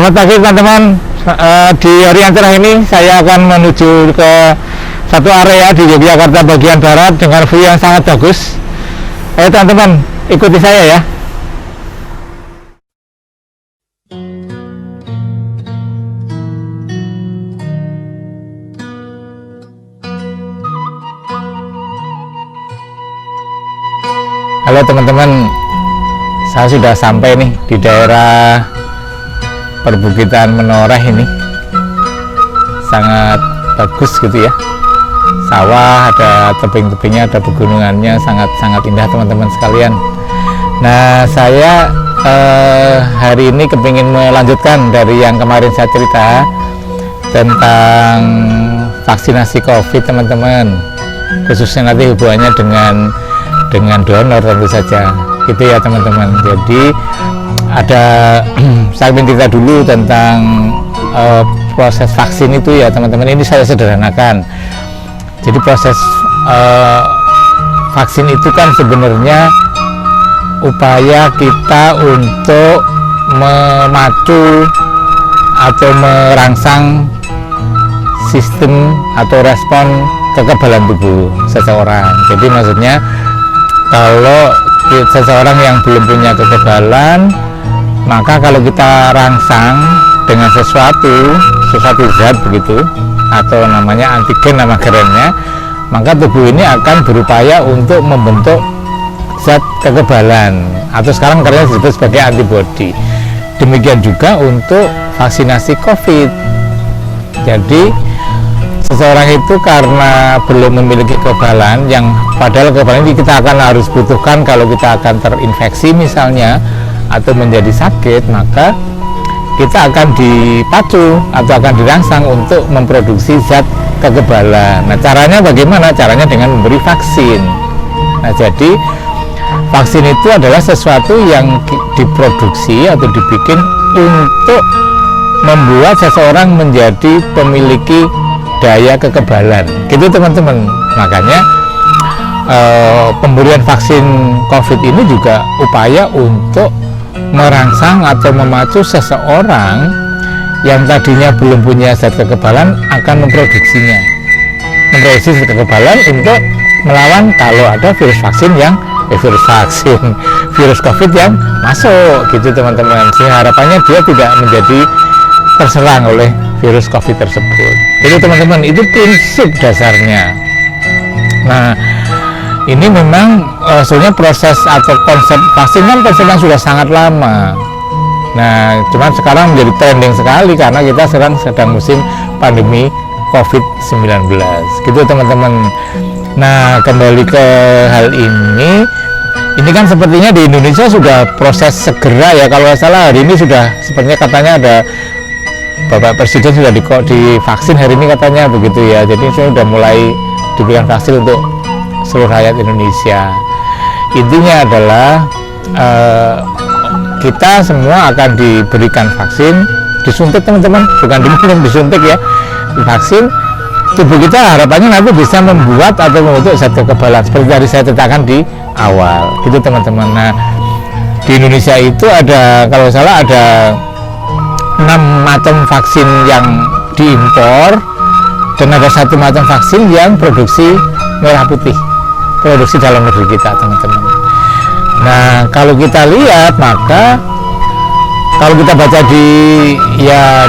Selamat pagi teman-teman. Di hari yang cerah ini saya akan menuju ke satu area di Yogyakarta bagian barat dengan view yang sangat bagus. Ayo teman-teman, ikuti saya ya. Halo teman-teman, saya sudah sampai nih di daerah perbukitan Menoreh ini. Sangat bagus gitu ya, sawah, ada tebing-tebingnya, ada pegunungannya, sangat-sangat indah teman-teman sekalian. Nah, saya hari ini kepingin melanjutkan dari yang kemarin saya cerita tentang vaksinasi COVID teman-teman, khususnya nanti hubungannya dengan donor tentu saja gitu ya teman-teman. Jadi ada saya ingin cerita dulu tentang proses vaksin itu ya teman-teman. Ini saya sederhanakan. Jadi proses vaksin itu kan sebenarnya upaya kita untuk memacu atau merangsang sistem atau respon kekebalan tubuh seseorang. Jadi maksudnya kalau seseorang yang belum punya kekebalan, maka kalau kita rangsang dengan sesuatu zat begitu, atau namanya antigen nama kerennya, maka tubuh ini akan berupaya untuk membentuk zat kekebalan, atau sekarang kerennya disebut sebagai antibodi. Demikian juga untuk vaksinasi COVID. Jadi seseorang itu karena belum memiliki kekebalan, yang padahal kekebalan ini kita akan harus butuhkan kalau kita akan terinfeksi misalnya atau menjadi sakit, maka kita akan dipacu atau akan dirangsang untuk memproduksi zat kekebalan. Nah, caranya bagaimana? Caranya dengan memberi vaksin. Nah, jadi vaksin itu adalah sesuatu yang diproduksi atau dibikin untuk membuat seseorang menjadi pemiliki daya kekebalan gitu teman-teman. Makanya pemberian vaksin COVID ini juga upaya untuk merangsang atau memacu seseorang yang tadinya belum punya zat kekebalan akan memproduksi zat kekebalan untuk melawan kalau ada virus COVID yang masuk gitu teman-teman. Sehingga harapannya dia tidak menjadi terserang oleh virus COVID tersebut. Jadi teman-teman, itu prinsip dasarnya. Nah, ini memang sebenarnya proses atau konsep vaksin kan konsepnya sudah sangat lama. Nah, cuman sekarang menjadi trending sekali karena kita sedang musim pandemi COVID-19 gitu teman-teman. Nah, kembali ke hal ini kan sepertinya di Indonesia sudah proses segera ya, kalau nggak salah hari ini sudah sepertinya katanya ada Bapak Presiden sudah divaksin hari ini katanya begitu ya. Jadi sudah mulai diberikan vaksin untuk seluruh rakyat Indonesia. Intinya adalah kita semua akan diberikan vaksin, disuntik teman-teman, bukan diminum, disuntik ya, divaksin. Tubuh kita harapannya nanti bisa membuat atau membentuk zat kekebalan seperti tadi saya ceritakan di awal gitu teman-teman. Nah, di Indonesia itu ada, kalau salah ada 6 macam vaksin yang diimpor dan ada 1 macam vaksin yang produksi merah putih, produksi dalam negeri kita teman-teman. Nah, kalau kita lihat, maka kalau kita baca di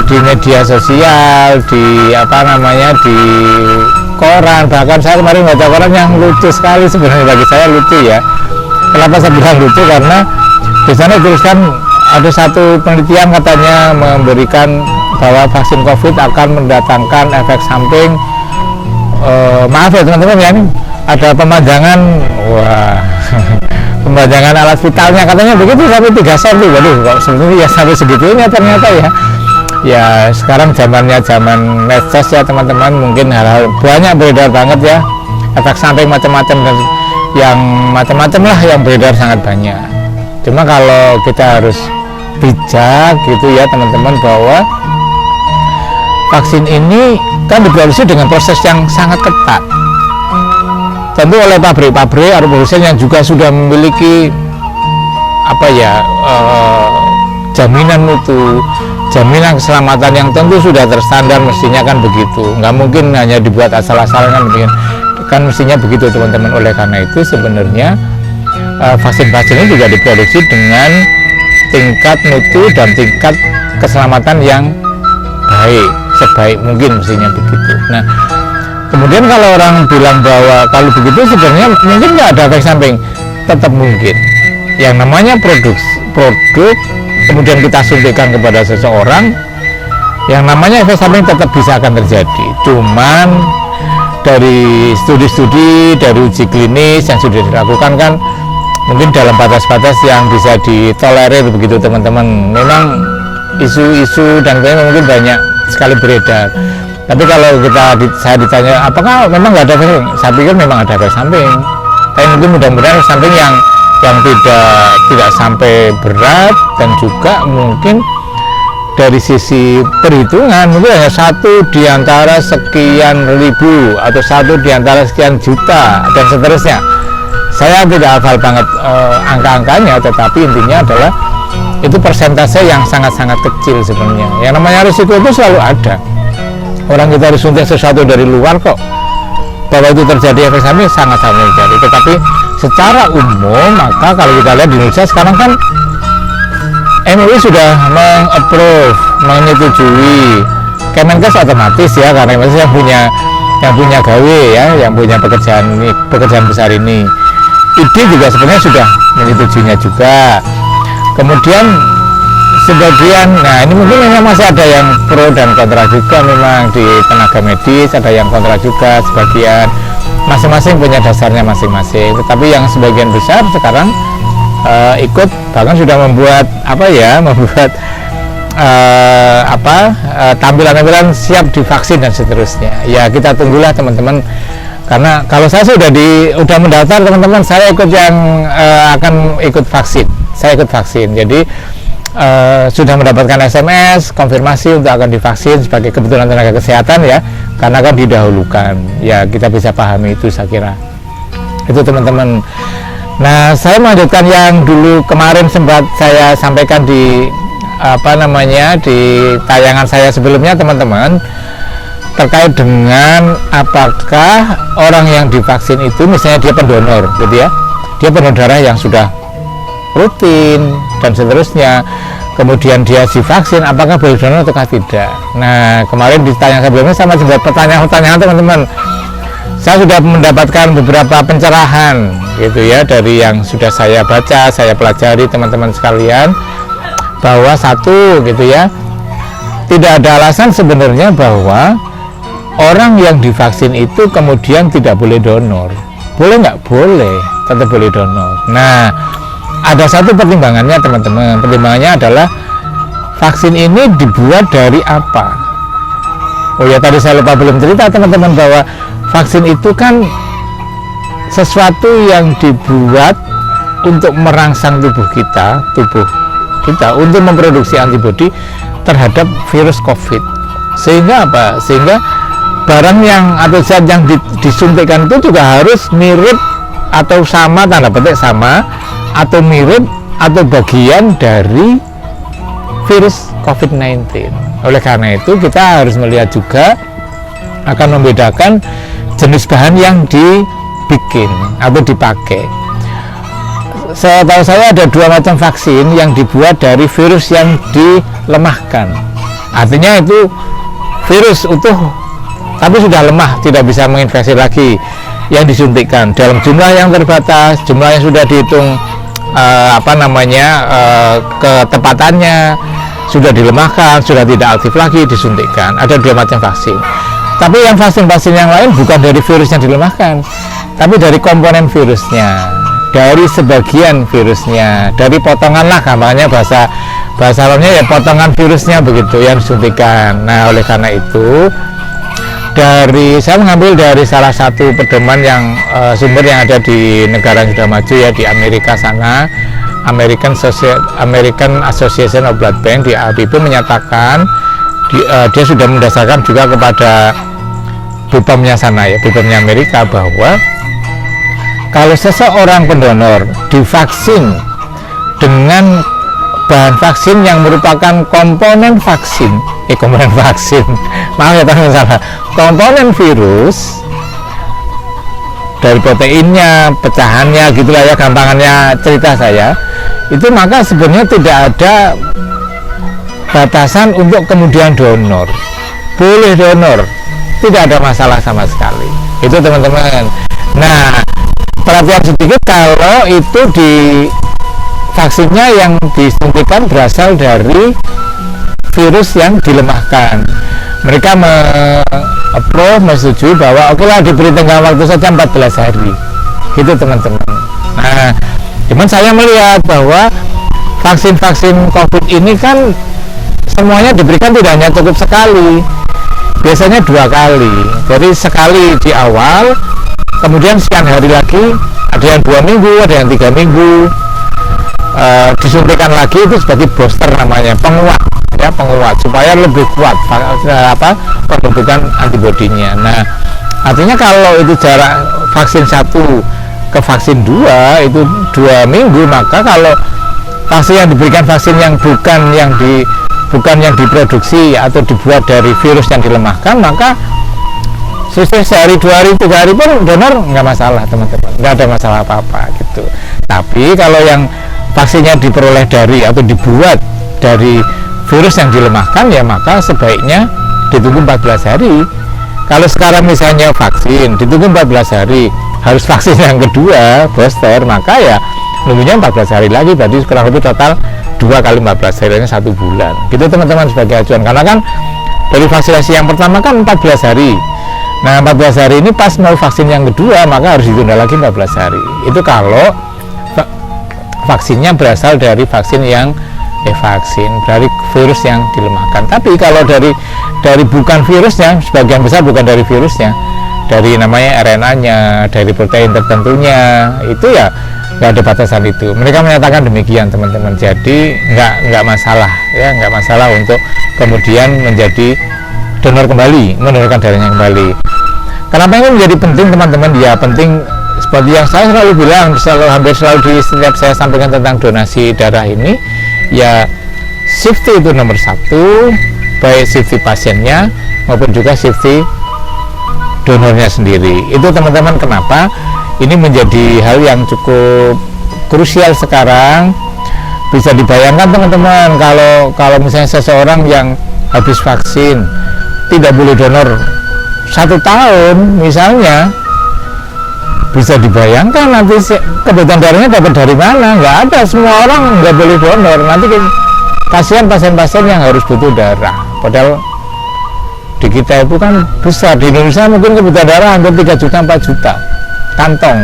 media sosial, di di koran, bahkan saya kemarin baca koran yang lucu sekali sebenarnya, bagi saya lucu ya. Kenapa saya bilang lucu? Karena di sana dituliskan ada satu penelitian katanya memberikan bahwa vaksin COVID akan mendatangkan efek samping, maaf ya teman-teman ya, ini ada pemanjangan, pemanjangan alat vitalnya katanya begitu sampai 3 cm. Waduh, kok sebenarnya ya sampai segitunya ternyata ya. Ya sekarang zaman medsos ya teman-teman, mungkin hal-hal banyak beredar banget ya, efek samping macam-macam dan yang macam-macam lah yang beredar sangat banyak. Cuma kalau kita harus bijak gitu ya teman-teman, bahwa vaksin ini kan diproduksi dengan proses yang sangat ketat, tentu oleh pabrik-pabrik atau produsen yang juga sudah memiliki jaminan mutu, jaminan keselamatan yang tentu sudah terstandar, mestinya kan begitu, nggak mungkin hanya dibuat asal-asalan kan mestinya begitu teman-teman. Oleh karena itu sebenarnya vaksin-vaksin ini juga diproduksi dengan tingkat mutu dan tingkat keselamatan yang baik, sebaik mungkin mestinya begitu. Nah, kemudian kalau orang bilang bahwa kalau begitu sebenarnya mungkin nggak ada efek samping, tetap mungkin. Yang namanya produk kemudian kita suntikan kepada seseorang, yang namanya efek samping tetap bisa akan terjadi. Cuman dari studi-studi, dari uji klinis yang sudah dilakukan kan mungkin dalam batas-batas yang bisa ditolerir begitu teman-teman. Memang isu-isu dan mungkin banyak sekali beredar. Tapi kalau saya ditanya apakah memang nggak ada efek samping, saya pikir memang ada efek samping. Tapi mungkin mudah-mudahan efek samping yang tidak sampai berat, dan juga mungkin dari sisi perhitungan mungkin hanya 1 di antara sekian ribu atau 1 di antara sekian juta dan seterusnya. Saya tidak hafal banget angka-angkanya, tetapi intinya adalah itu persentase yang sangat-sangat kecil sebenarnya. Yang namanya risiko itu selalu ada. Orang kita disuntik sesuatu dari luar kok bahwa itu terjadi efek samping sangat-sangat terjadi. Tetapi secara umum, maka kalau kita lihat di Indonesia sekarang kan MUI sudah meng-approve, menyetujui. Kemenkes otomatis ya, karena Kemenkes yang punya gawe ya, yang punya pekerjaan besar ini. ID juga sebenarnya sudah menyetujuinya juga. Kemudian sebagian, nah ini mungkin memang masih ada yang pro dan kontra juga, memang di tenaga medis ada yang kontra juga, sebagian masing-masing punya dasarnya masing-masing. Tetapi yang sebagian besar sekarang ikut, bahkan sudah membuat tampilan-tampilan siap divaksin dan seterusnya. Ya kita tunggulah teman-teman, karena kalau saya sudah mendaftar teman-teman, saya ikut yang akan ikut vaksin. Saya ikut vaksin, jadi sudah mendapatkan SMS konfirmasi untuk akan divaksin sebagai kebutuhan tenaga kesehatan ya, karena kan didahulukan ya, kita bisa pahami itu, saya kira itu teman-teman. Nah, saya melanjutkan yang dulu kemarin sempat saya sampaikan di di tayangan saya sebelumnya teman-teman, terkait dengan apakah orang yang divaksin itu misalnya dia pendonor gitu ya, dia pendonor darah yang sudah rutin dan seterusnya, kemudian dia divaksin, apakah boleh donor atau tidak. Nah, kemarin di tayangan sebelumnya sama juga pertanyaan-pertanyaan teman-teman, saya sudah mendapatkan beberapa pencerahan gitu ya, dari yang sudah saya baca, saya pelajari teman-teman sekalian, bahwa satu gitu ya, tidak ada alasan sebenarnya bahwa orang yang divaksin itu kemudian tidak boleh donor. Boleh nggak? Boleh, tetap boleh donor. Nah, ada satu pertimbangannya teman-teman, pertimbangannya adalah vaksin ini dibuat dari apa. Oh ya, tadi saya lupa belum cerita teman-teman, bahwa vaksin itu kan sesuatu yang dibuat untuk merangsang tubuh kita untuk memproduksi antibodi terhadap virus COVID. Sehingga apa? Sehingga barang yang atau zat yang disuntikkan itu juga harus mirip atau sama, tanda petik sama, atau mirip atau bagian dari virus COVID-19. Oleh karena itu kita harus melihat juga, akan membedakan jenis bahan yang dibikin atau dipakai. Setahu saya ada 2 macam vaksin yang dibuat dari virus yang dilemahkan. Artinya itu virus utuh tapi sudah lemah, tidak bisa menginfeksi lagi, yang disuntikkan dalam jumlah yang terbatas, jumlah yang sudah dihitung ketepatannya, sudah dilemahkan, sudah tidak aktif lagi, disuntikkan. Ada 2 macam vaksin. Tapi yang vaksin-vaksin yang lain bukan dari virus yang dilemahkan, tapi dari komponen virusnya, dari sebagian virusnya, dari potongan lah, gampangnya bahasa lainnya ya, potongan virusnya begitu yang disuntikkan. Nah, oleh karena itu saya mengambil dari salah satu pedoman yang sumber yang ada di negara yang sudah maju ya, di Amerika sana, American Association of Blood Bank, di ABB, menyatakan dia sudah mendasarkan juga kepada BPOM-nya sana ya, BPOM-nya Amerika, bahwa kalau seseorang pendonor divaksin dengan bahan vaksin yang merupakan komponen vaksin maaf ya teman-teman, salah, komponen virus dari proteinnya, pecahannya gitulah ya, gampangannya cerita saya itu, maka sebenarnya tidak ada batasan untuk kemudian donor, boleh donor, tidak ada masalah sama sekali itu teman-teman. Nah, perhatian sedikit kalau itu di vaksinnya yang disuntikan berasal dari virus yang dilemahkan, mereka menyetujui bahwa oke lah diberi tenggang waktu saja 14 hari gitu teman-teman. Nah, cuman saya melihat bahwa vaksin-vaksin COVID ini kan semuanya diberikan tidak hanya cukup sekali, biasanya 2 kali. Jadi sekali di awal, kemudian sekian hari lagi, ada yang 2 minggu, ada yang 3 minggu, disuntikan lagi, itu sebagai booster namanya, penguat ya, penguat supaya lebih kuat pembentukan antibodinya. Nah, artinya kalau itu jarak vaksin 1 ke vaksin 2 itu 2 minggu, maka kalau vaksin yang diberikan, vaksin yang bukan yang diproduksi atau dibuat dari virus yang dilemahkan, maka selesai sehari, 2 hari, 3 hari pun donor nggak masalah teman-teman, nggak ada masalah apa-apa gitu. Tapi kalau yang vaksinnya diperoleh dari atau dibuat dari virus yang dilemahkan, ya maka sebaiknya ditunggu 14 hari. Kalau sekarang misalnya vaksin ditunggu 14 hari, harus vaksin yang kedua booster, maka ya nunggunya 14 hari lagi, berarti kurang lebih total 2 kali 14 harinya 1 bulan gitu teman-teman, sebagai acuan. Karena kan dari vaksinasi yang pertama kan 14 hari, nah 14 hari ini pas mau vaksin yang kedua, maka harus ditunda lagi 14 hari. Itu kalau vaksinnya berasal dari vaksin yang vaksin dari virus yang dilemahkan. Tapi kalau dari bukan virusnya, sebagian besar bukan dari virusnya, dari namanya RNA-nya, dari protein tertentunya, itu ya nggak ada batasan itu. Mereka menyatakan demikian teman-teman. Jadi nggak masalah ya, nggak masalah untuk kemudian menjadi donor kembali, mendonorkan darahnya kembali. Kenapa ini menjadi penting teman-teman? Ya penting seperti yang saya selalu bilang, hampir selalu di setiap saya sampaikan tentang donasi darah ini, ya safety itu nomor 1, baik safety pasiennya maupun juga safety donornya sendiri. Itu teman-teman kenapa ini menjadi hal yang cukup krusial sekarang. Bisa dibayangkan teman-teman, kalau misalnya seseorang yang habis vaksin tidak boleh donor 1 tahun misalnya, bisa dibayangkan nanti kebutuhan darahnya dapat dari mana? Nggak ada, semua orang nggak boleh donor. Nanti kasihan pasien-pasien yang harus butuh darah. Padahal di kita itu kan besar, di Indonesia mungkin kebutuhan darah hampir 3 juta 4 juta kantong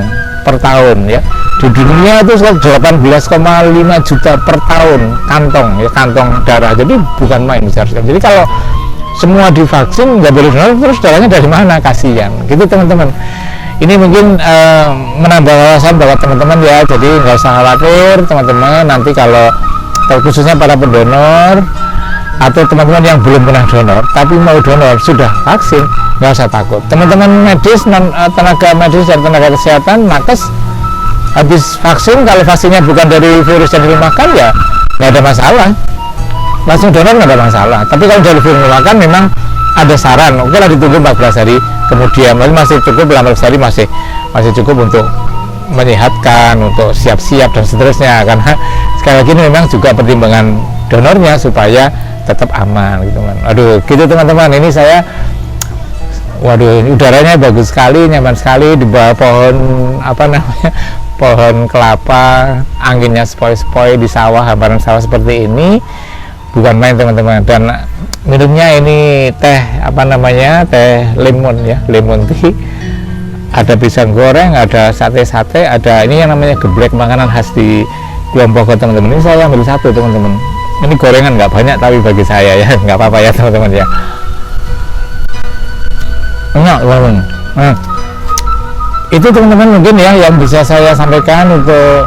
per tahun ya. Di dunia itu 18,5 juta per tahun kantong ya, kantong darah. Jadi bukan main besar sekali. Jadi kalau semua divaksin nggak boleh donor, terus darahnya dari mana? Kasihan gitu teman-teman. Ini mungkin menambah wawasan bahwa teman-teman ya, jadi nggak usah khawatir teman-teman, nanti kalau khususnya para pendonor atau teman-teman yang belum pernah donor tapi mau donor sudah vaksin, nggak usah takut. Teman-teman medis, tenaga medis dan tenaga kesehatan nakes habis vaksin, kalau vaksinnya bukan dari virus yang dilemahkan ya nggak ada masalah, langsung donor nggak ada masalah. Tapi kalau dari virus dilemahkan memang ada saran, oke lah ditunggu 14 hari kemudian, masih cukup, 14 hari masih cukup untuk menyehatkan, untuk siap-siap dan seterusnya. Karena sekali lagi ini memang juga pertimbangan donornya supaya tetap aman gitu kan. Aduh gitu teman-teman, ini saya waduh udaranya bagus sekali, nyaman sekali di bawah pohon pohon kelapa, anginnya sepoi-sepoi di sawah, hamparan sawah seperti ini, bukan main teman-teman. Dan minumnya ini teh teh lemon ya, lemon tea, ada pisang goreng, ada sate-sate, ada ini yang namanya geblek, makanan khas di Kulon Progo teman-teman. Ini saya ambil 1 teman-teman, ini gorengan nggak banyak tapi bagi saya ya nggak apa-apa ya teman-teman ya. Nah, itu teman-teman mungkin ya yang bisa saya sampaikan untuk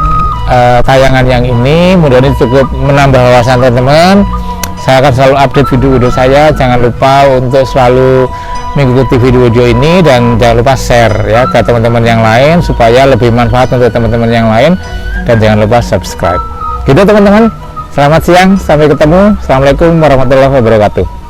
tayangan yang ini. Mudah-mudahan cukup menambah wawasan teman-teman. Saya akan selalu update video-video saya, jangan lupa untuk selalu mengikuti video-video ini dan jangan lupa share ya ke teman-teman yang lain supaya lebih manfaat untuk teman-teman yang lain, dan jangan lupa subscribe gitu teman-teman. Selamat siang, sampai ketemu. Assalamualaikum warahmatullahi wabarakatuh.